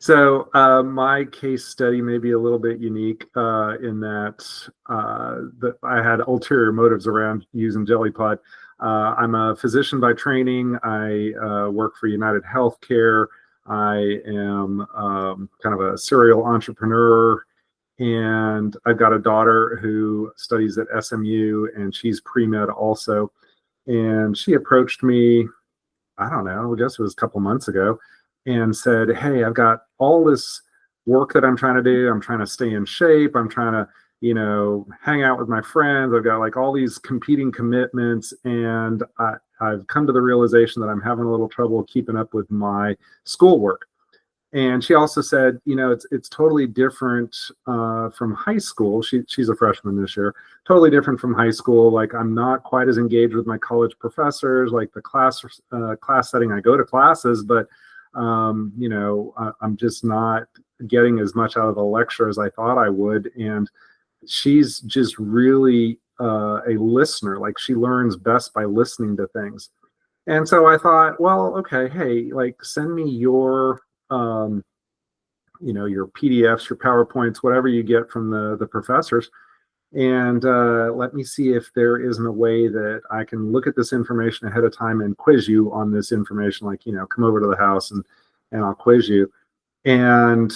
My case study may be a little bit unique in that I had ulterior motives around using Jellypod. I'm a physician by training. I work for United Healthcare. I am kind of a serial entrepreneur, and I've got a daughter who studies at SMU, and she's pre-med also. And she approached me, I don't know, I guess it was a couple months ago, and said, "Hey, I've got all this work that I'm trying to do. I'm trying to stay in shape. I'm trying to, hang out with my friends. I've got like all these competing commitments, and I've come to the realization that I'm having a little trouble keeping up with my schoolwork." And she also said, it's totally different from high school. She's a freshman this year. Totally different from high school. Like, I'm not quite as engaged with my college professors, like the class setting. I go to classes, but I'm just not getting as much out of the lecture as I thought I would. And she's just really a listener. Like, she learns best by listening to things. And so I thought, well, okay, hey, like, send me your your PDFs, your PowerPoints, whatever you get from the professors, and let me see if there isn't a way that I can look at this information ahead of time and quiz you on this information. Like, come over to the house and I'll quiz you. And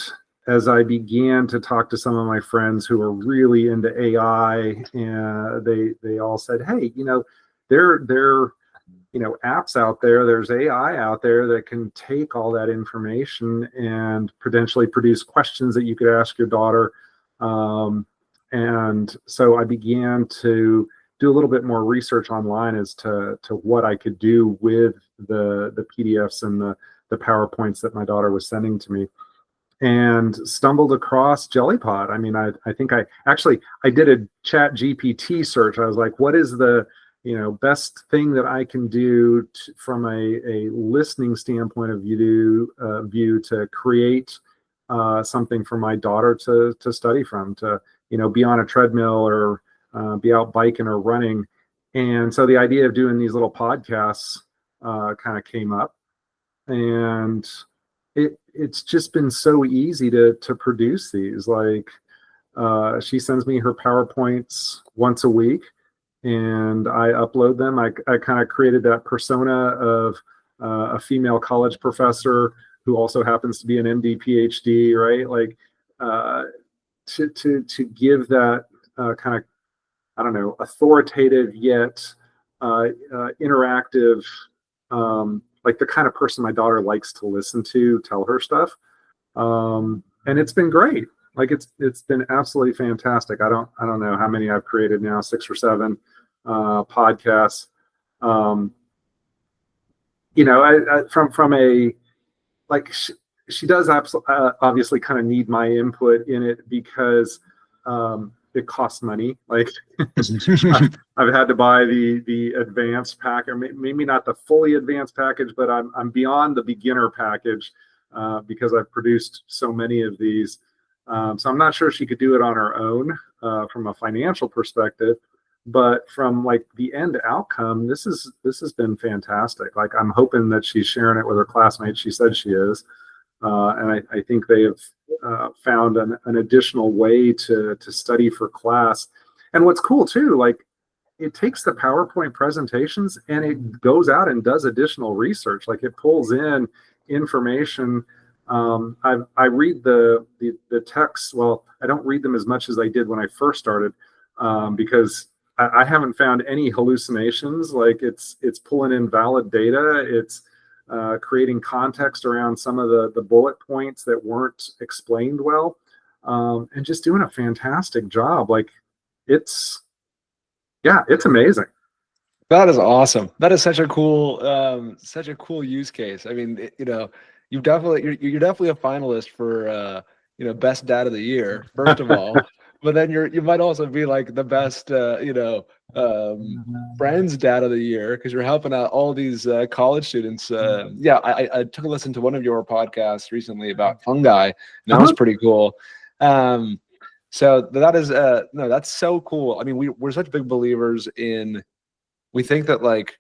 as I began to talk to some of my friends who are really into AI, and they all said, "Hey, there apps out there, there's AI out there that can take all that information and potentially produce questions that you could ask your daughter." And so I began to do a little bit more research online as to what I could do with the PDFs and the PowerPoints that my daughter was sending to me, and stumbled across Jellypod. I mean, I think I did a Chat GPT search. I was like, what is the best thing that I can do from a listening standpoint of view to create something for my daughter to study from, to be on a treadmill or be out biking or running. And so the idea of doing these little podcasts kind of came up, and it's just been so easy to produce these. Like, she sends me her PowerPoints once a week, and I upload them. I kind of created that persona of a female college professor who also happens to be an MD, PhD, right? Like, to give that kind of, I don't know, authoritative yet interactive, like the kind of person my daughter likes to listen to tell her stuff. And it's been great. Like, it's been absolutely fantastic. I don't know how many I've created now, 6 or 7 podcasts. From a, like, she does obviously kind of need my input in it, because it costs money. Like, I've had to buy the advanced pack, or maybe not the fully advanced package, but I'm beyond the beginner package because I've produced so many of these. So I'm not sure she could do it on her own from a financial perspective, but from like the end outcome, this has been fantastic. Like, I'm hoping that she's sharing it with her classmates. She said she is, and I think they have found an additional way to study for class. And what's cool too, like, it takes the PowerPoint presentations and it goes out and does additional research. Like, it pulls in information. I read the texts. Well, I don't read them as much as I did when I first started, because I haven't found any hallucinations. Like, it's pulling in valid data. It's creating context around some of the bullet points that weren't explained well, and just doing a fantastic job. Like, it's amazing. That is awesome. That is such a cool use case. I mean, you're definitely a finalist for best dad of the year, first of all. But then you might also be like the best friends dad of the year, because you're helping out all these college students. I took a listen to one of your podcasts recently about fungi, and that was pretty cool. So that is that's so cool. I mean, we're such big believers in. We think that, like,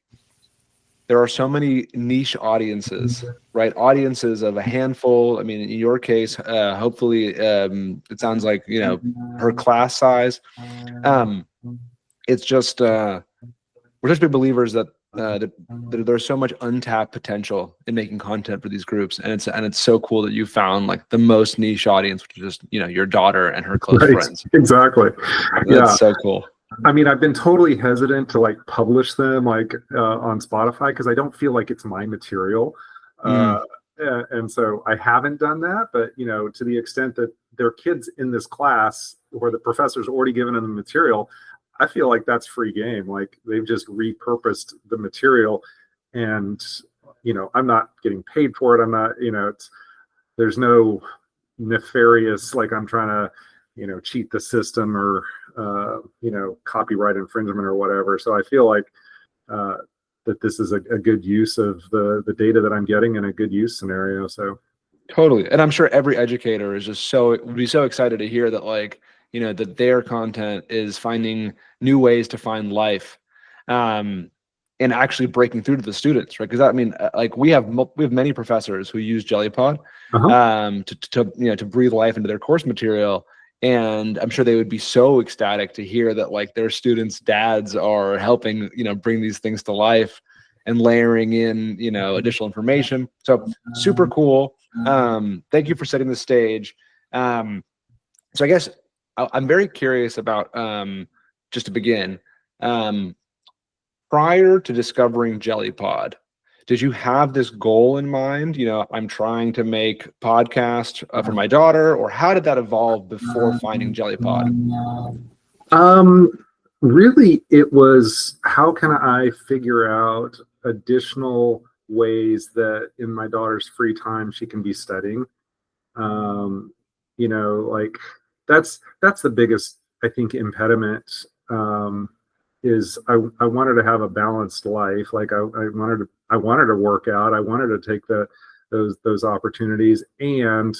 there are so many niche audiences, right? Audiences of a handful. I mean, in your case, hopefully, it sounds like, her class size. It's just, we're just big believers that there's so much untapped potential in making content for these groups, and it's so cool that you found like the most niche audience, which is just your daughter and her close Right, friends. exactly. That's so cool. I mean, I've been totally hesitant to like publish them like on Spotify because I don't feel like it's my material. And so I haven't done that, but to the extent that there are kids in this class where the professor's already given them the material, I feel like that's free game. Like they've just repurposed the material, and I'm not getting paid for it. I'm not, there's no nefarious, like I'm trying to cheat the system or copyright infringement or whatever. So I feel like that this is a good use of the data that I'm getting in a good use scenario. So totally. And I'm sure every educator is just would be so excited to hear that, like, that their content is finding new ways to find life, and actually breaking through to the students, right? Because I mean, like we have many professors who use Jellypod to breathe life into their course material. And I'm sure they would be so ecstatic to hear that like their students' dads are helping, bring these things to life and layering in, additional information. So super cool. Thank you for setting the stage. So I guess I'm very curious about, just to begin, prior to discovering Jellypod, did you have this goal in mind? I'm trying to make podcast for my daughter, or how did that evolve before finding Jellypod? Really, it was how can I figure out additional ways that in my daughter's free time she can be studying. Like that's the biggest, I think, impediment. Is I wanted to have a balanced life. Like I wanted to work out. I wanted to take those opportunities, and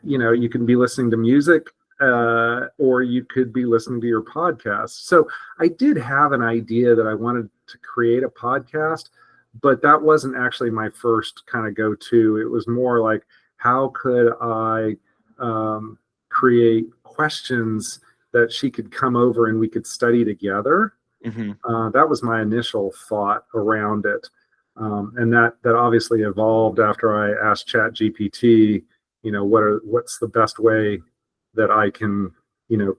you can be listening to music, or you could be listening to your podcast. So I did have an idea that I wanted to create a podcast, but that wasn't actually my first kind of go-to. It was more like, how could I create questions that she could come over and we could study together. That was my initial thought around it. And that obviously evolved after I asked ChatGPT, what's the best way that I can,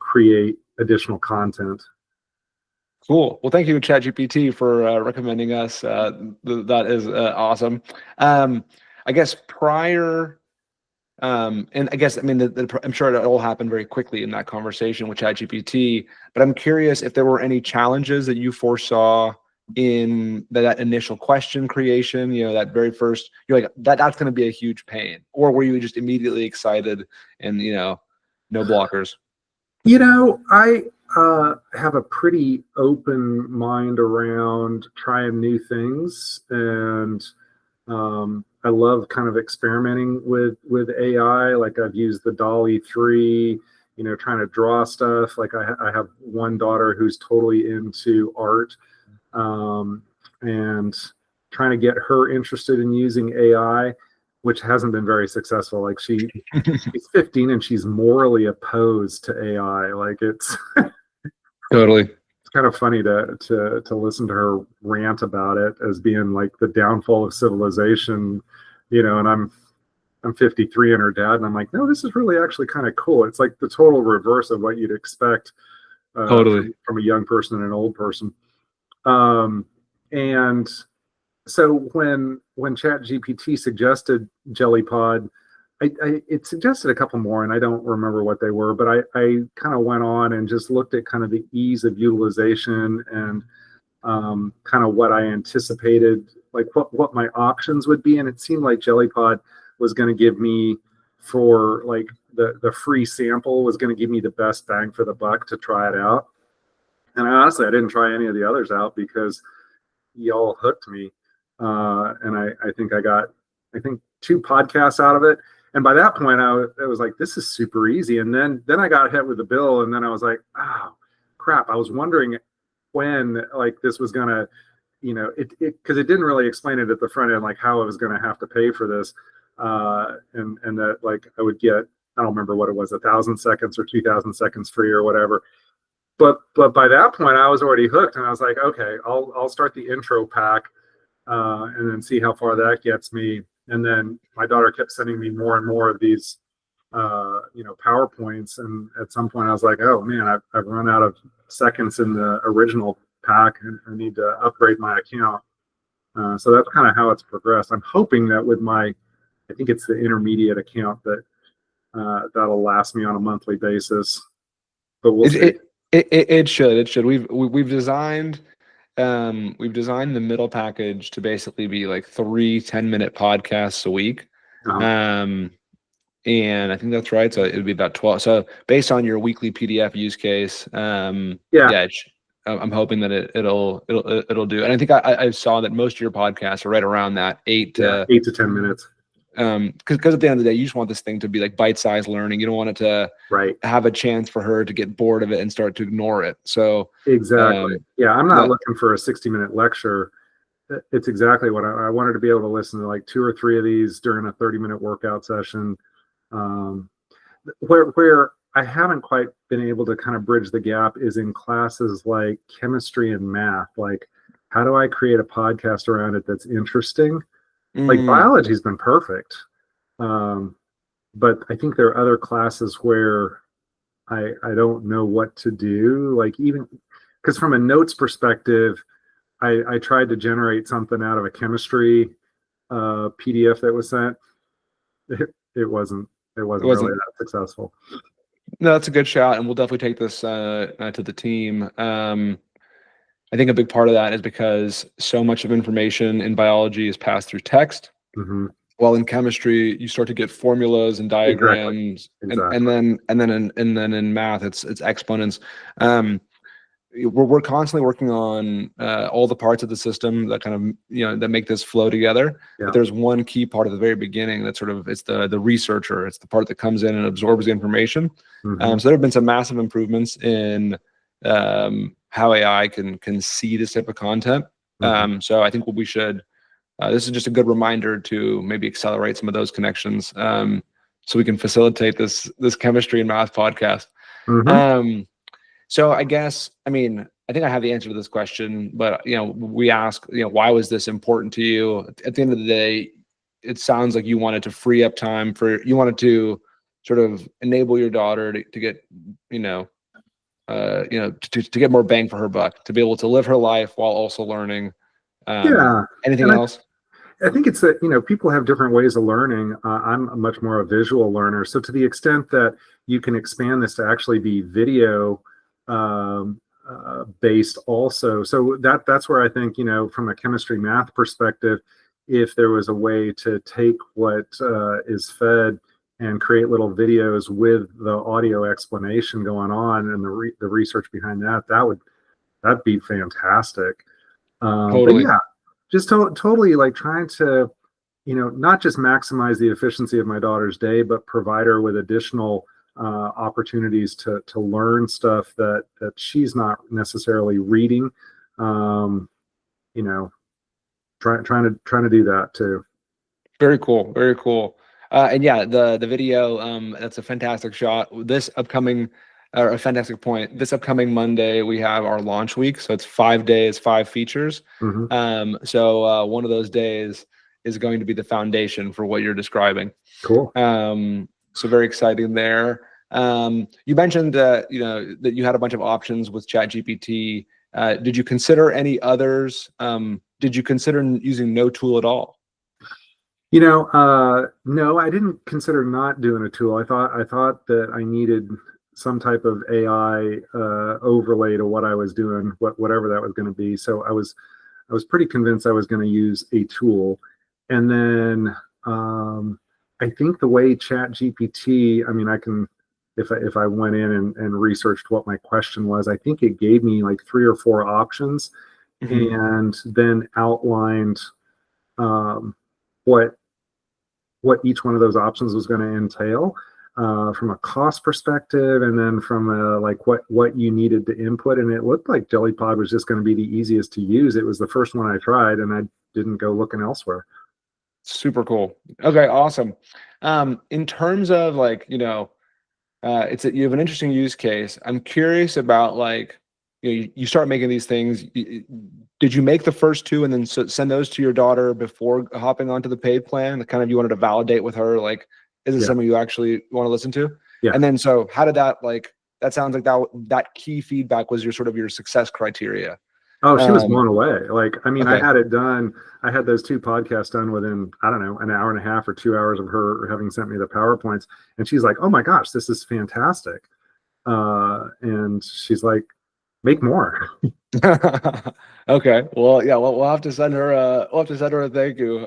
create additional content. Cool. Well, thank you, ChatGPT, for recommending us. That is awesome. I guess prior, and I guess, I mean, I'm sure it all happened very quickly in that conversation with ChatGPT, but I'm curious if there were any challenges that you foresaw in that initial question creation, that very first, you're like, that's going to be a huge pain, or were you just immediately excited and, no blockers? I have a pretty open mind around trying new things, and I love kind of experimenting with AI. Like I've used the Dolly 3, trying to draw stuff. Like I have one daughter who's totally into art, and trying to get her interested in using AI, which hasn't been very successful. Like she's 15 and she's morally opposed to AI. Like it's totally. It's kind of funny to listen to her rant about it as being like the downfall of civilization, and I'm 53 and her dad, and I'm like, no, this is really actually kind of cool. It's like the total reverse of what you'd expect totally from a young person and an old person. And so when ChatGPT suggested Jellypod, it suggested a couple more, and I don't remember what they were, but I kind of went on and just looked at kind of the ease of utilization and kind of what I anticipated, like what my options would be. And it seemed like Jellypod was going to give me, for like the free sample, was going to give me the best bang for the buck to try it out. And honestly, I didn't try any of the others out because y'all hooked me. And I think I got 2 podcasts out of it. And by that point, I was like, this is super easy. And then I got hit with the bill, and then I was like, oh, crap. I was wondering when like this was going to because it didn't really explain it at the front end, like how I was going to have to pay for this. And that like I would get, I don't remember what it was, 1,000 seconds or 2,000 seconds free or whatever. But by that point I was already hooked, and I was like, okay, I'll start the intro pack, and then see how far that gets me. And then my daughter kept sending me more and more of these, PowerPoints. And at some point I was like, oh man, I've run out of seconds in the original pack, and I need to upgrade my account. So that's kind of how it's progressed. I'm hoping that with I think it's the intermediate account, that that'll last me on a monthly basis. But we'll see. It should. We've designed the middle package to basically be like 3 10-minute podcasts a week. Uh-huh. And I think that's right. So it would be about 12. So based on your weekly PDF use case, Yeah. I'm hoping that it'll do. And I think I saw that most of your podcasts are right around that 8 to 10 minutes. Because at the end of the day, you just want this thing to be like bite-sized learning. You don't want it to have a chance for her to get bored of it and start to ignore it. So exactly. I'm not looking for a 60-minute lecture. It's exactly what I wanted to be able to listen to, like 2 or 3 of these during a 30-minute workout session. Where I haven't quite been able to kind of bridge the gap is in classes like chemistry and math. Like, how do I create a podcast around it that's interesting? Like biology's been perfect. But I think there are other classes where I don't know what to do. Like, even because from a notes perspective, I tried to generate something out of a chemistry PDF that was sent. It wasn't really that successful. No, that's a good shot, and we'll definitely take this to the team. I think a big part of that is because so much of information in biology is passed through text. Mm-hmm. While in chemistry, you start to get formulas and diagrams, exactly. And then in math, it's exponents. We're constantly working on all the parts of the system that kind of that make this flow together. Yeah. But there's one key part at the very beginning that it's the researcher. It's the part that comes in and absorbs the information. Mm-hmm. So there have been some massive improvements in how AI can see this type of content. Mm-hmm. So I think what we should. This is just a good reminder to maybe accelerate some of those connections, so we can facilitate this chemistry and math podcast. Mm-hmm. So I guess, I think I have the answer to this question, but we ask, why was this important to you? At the end of the day, it sounds like you wanted to free up time you wanted to sort of enable your daughter to get, to get more bang for her buck, to be able to live her life while also learning. Anything else? I think it's that, people have different ways of learning. I'm much more a visual learner. So to the extent that you can expand this to actually be video based also. So that's where I think, from a chemistry math perspective, if there was a way to take what is fed and create little videos with the audio explanation going on and the research behind that'd be fantastic. Totally. But yeah, just totally like trying to, not just maximize the efficiency of my daughter's day, but provide her with additional opportunities to learn stuff that she's not necessarily reading. Trying to do that too. Very cool. Very cool. And yeah, the video, that's a fantastic shot. A fantastic point. This upcoming Monday, we have our launch week. So it's 5 days, 5 features. Mm-hmm. So one of those days is going to be the foundation for what you're describing. Cool. So very exciting there. You mentioned that you had a bunch of options with ChatGPT. Did you consider any others? Did you consider using no tool at all? No, I didn't consider not doing a tool. I thought that I needed some type of AI overlay to what I was doing, whatever that was going to be. So I was pretty convinced I was going to use a tool. And then I think the way ChatGPT, I can, if I went in and researched what my question was, I think it gave me like 3 or 4 options, mm-hmm. and then outlined what each one of those options was going to entail. from a cost perspective, and then from like what you needed to input. And it looked like Jellypod was just going to be the easiest to use. It was the first one I tried, and I didn't go looking elsewhere. Super cool. Okay, awesome. In terms of like, you have an interesting use case. I'm curious about like, you start making these things. Did you make the first two and then send those to your daughter before hopping onto the paid plan? Kind of you wanted to validate with her, like, is this something you actually want to listen to? Yeah. And then so how did that like? That sounds like that key feedback was your sort of your success criteria. Oh, she was blown away. Like, I mean, Okay. I had it done. I had those 2 podcasts done within, I don't know, an hour and a half or 2 hours of her having sent me the PowerPoints. And she's like, oh my gosh, this is fantastic. And she's like, make more. Okay. Well, yeah, we'll have to send her a thank you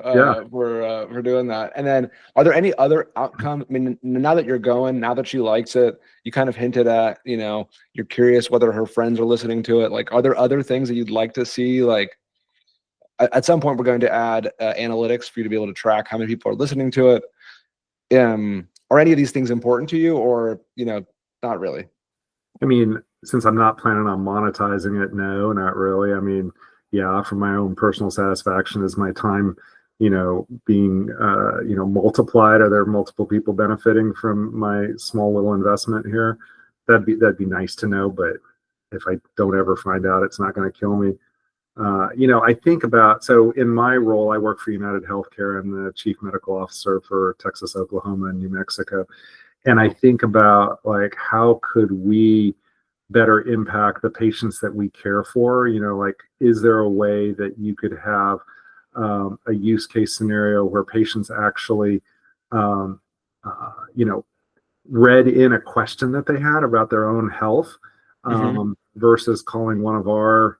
for doing that. And then are there any other outcomes? I mean, now that you're going, now that she likes it, you kind of hinted at, you're curious whether her friends are listening to it. Like, are there other things that you'd like to see? Like at some point we're going to add analytics for you to be able to track how many people are listening to it. Are any of these things important to you, or, not really? I mean, since I'm not planning on monetizing it, no, not really. I mean, yeah, for my own personal satisfaction, is my time, being, multiplied? Are there multiple people benefiting from my small little investment here? That'd be nice to know. But if I don't ever find out, it's not going to kill me. I think about, so in my role, I work for United Healthcare. I'm the chief medical officer for Texas, Oklahoma, and New Mexico. And I think about like, how could we better impact the patients that we care for? Like, is there a way that you could have a use case scenario where patients actually, read in a question that they had about their own health, versus calling one of our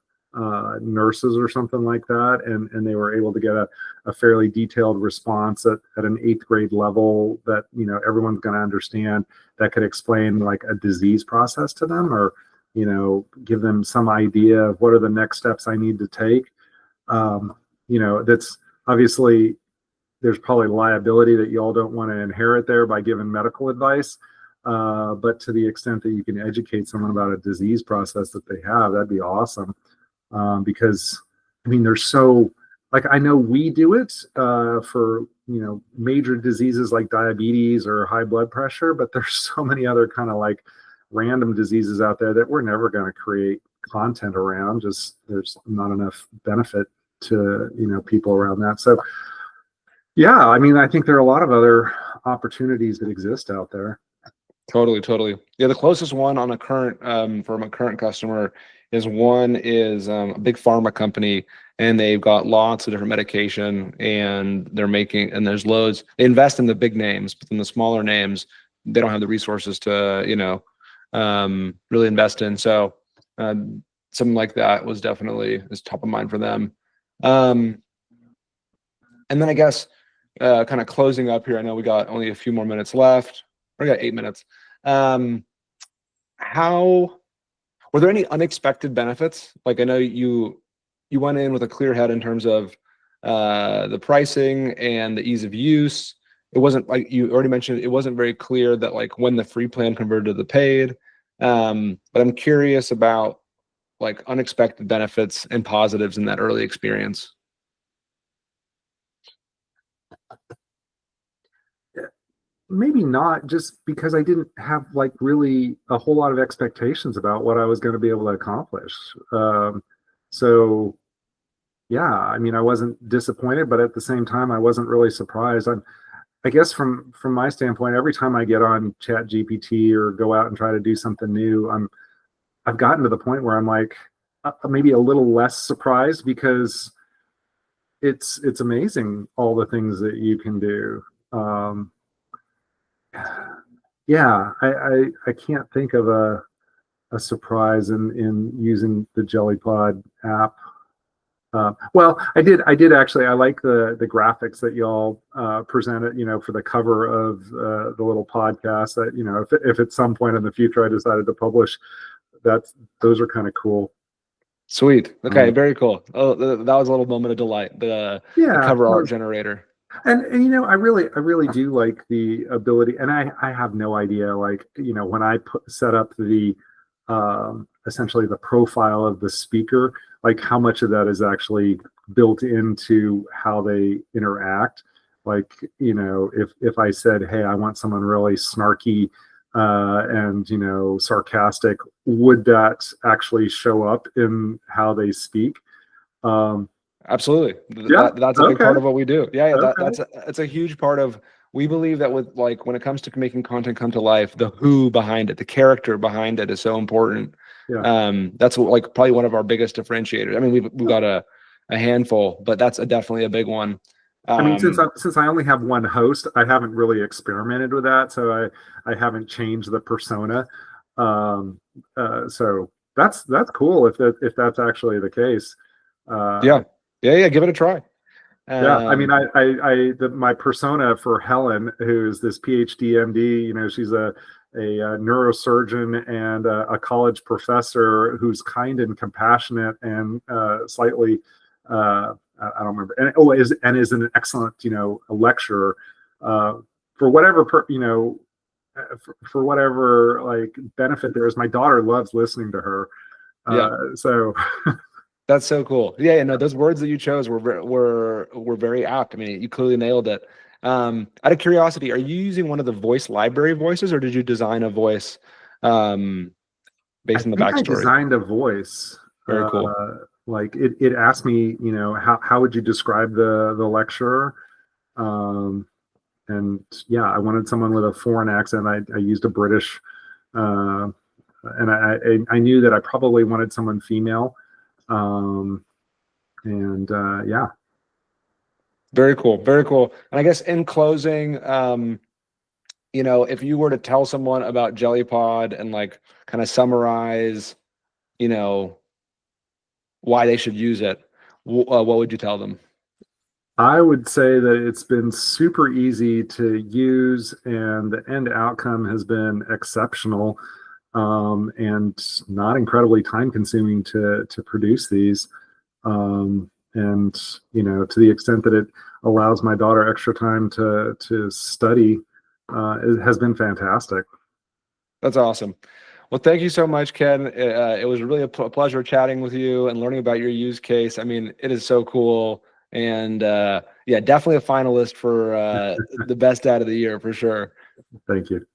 nurses or something like that, and they were able to get a fairly detailed response at an 8th grade level that everyone's going to understand, that could explain like a disease process to them, or give them some idea of what are the next steps I need to take. That's obviously, there's probably liability that you all don't want to inherit there by giving medical advice, but to the extent that you can educate someone about a disease process that they have, that'd be awesome. Because I mean, there's so, like, I know we do it for major diseases like diabetes or high blood pressure, but there's so many other kind of like random diseases out there that we're never going to create content around. Just there's not enough benefit to people around that. So yeah, I mean, I think there are a lot of other opportunities that exist out there. Totally. Yeah, the closest one on a current from a current customer is a big pharma company, and they've got lots of different medication, and there's loads. They invest in the big names, but then the smaller names, they don't have the resources to really invest in. So something like that is top of mind for them. And then I guess kind of closing up here, I know we got only a few more minutes left. We got 8 minutes. Were there any unexpected benefits? Like, I know you went in with a clear head in terms of the pricing and the ease of use. It wasn't, like you already mentioned, it wasn't very clear that like when the free plan converted to the paid. But I'm curious about like unexpected benefits and positives in that early experience. Maybe not, just because I didn't have like really a whole lot of expectations about what I was going to be able to accomplish. So yeah, I mean, I wasn't disappointed, but at the same time, I wasn't really surprised. I guess from my standpoint, every time I get on Chat GPT or go out and try to do something new, I've gotten to the point where I'm like maybe a little less surprised, because it's amazing all the things that you can do. Yeah, I can't think of a surprise in using the Jellypod app. Well, I did actually. I like the graphics that y'all presented, for the cover of the little podcast. That if at some point in the future I decided to publish, those are kind of cool. Sweet. Okay, very cool. Oh, that was a little moment of delight. The cover art generator. And you know, I really do like the ability, and I have no idea, like, you know, when I set up the essentially the profile of the speaker, like how much of that is actually built into how they interact. Like, you know, if I said, hey, I want someone really snarky and, you know, sarcastic, would that actually show up in how they speak? Um, Absolutely. yeah. That's a big part Okay. of what we do. Yeah, yeah, Okay. that's a huge part of, we believe that with, like, when it comes to making content come to life, the who behind it, the character behind it is so important. Yeah. That's what, like, probably one of our biggest differentiators. I mean, we've got a handful, but that's definitely a big one. I mean, Um, since I only have one host, I haven't really experimented with that, so I haven't changed the persona. Um, so that's cool if that's actually the case. Uh, yeah, yeah, give it a try. yeah, I mean, Um, my persona for Helen, who's this PhD MD, you know, she's a neurosurgeon and a college professor who's kind and compassionate and slightly, I don't remember, and is an excellent, you know, a lecturer. For whatever you know, for whatever like benefit there is, my daughter loves listening to her. yeah. So That's so cool. Yeah, no, those words that you chose were very apt. I mean, you clearly nailed it. Out of curiosity, are you using one of the voice library voices, or did you design a voice um, I based on the think I backstory? designed a voice. Very cool. Like it asked me, you know, how would you describe the lecturer? Um, and yeah, I wanted someone with a foreign accent. I used a British, uh, and I knew that I probably wanted someone female. Um, and yeah, Very cool. Very cool. And I guess in closing, you know, if you were to tell someone about Jellypod and, like, kind of summarize, you know, why they should use it, what would you tell them? I would say that it's been super easy to use, and the end outcome has been exceptional, and not incredibly time consuming to produce these. And you know, to the extent that it allows my daughter extra time to study, it has been fantastic. That's awesome. Well, thank you so much, Ken. It was really a pleasure chatting with you and learning about your use case. I mean, it is so cool. And yeah, definitely a finalist for the best dad of the year for sure. Thank you.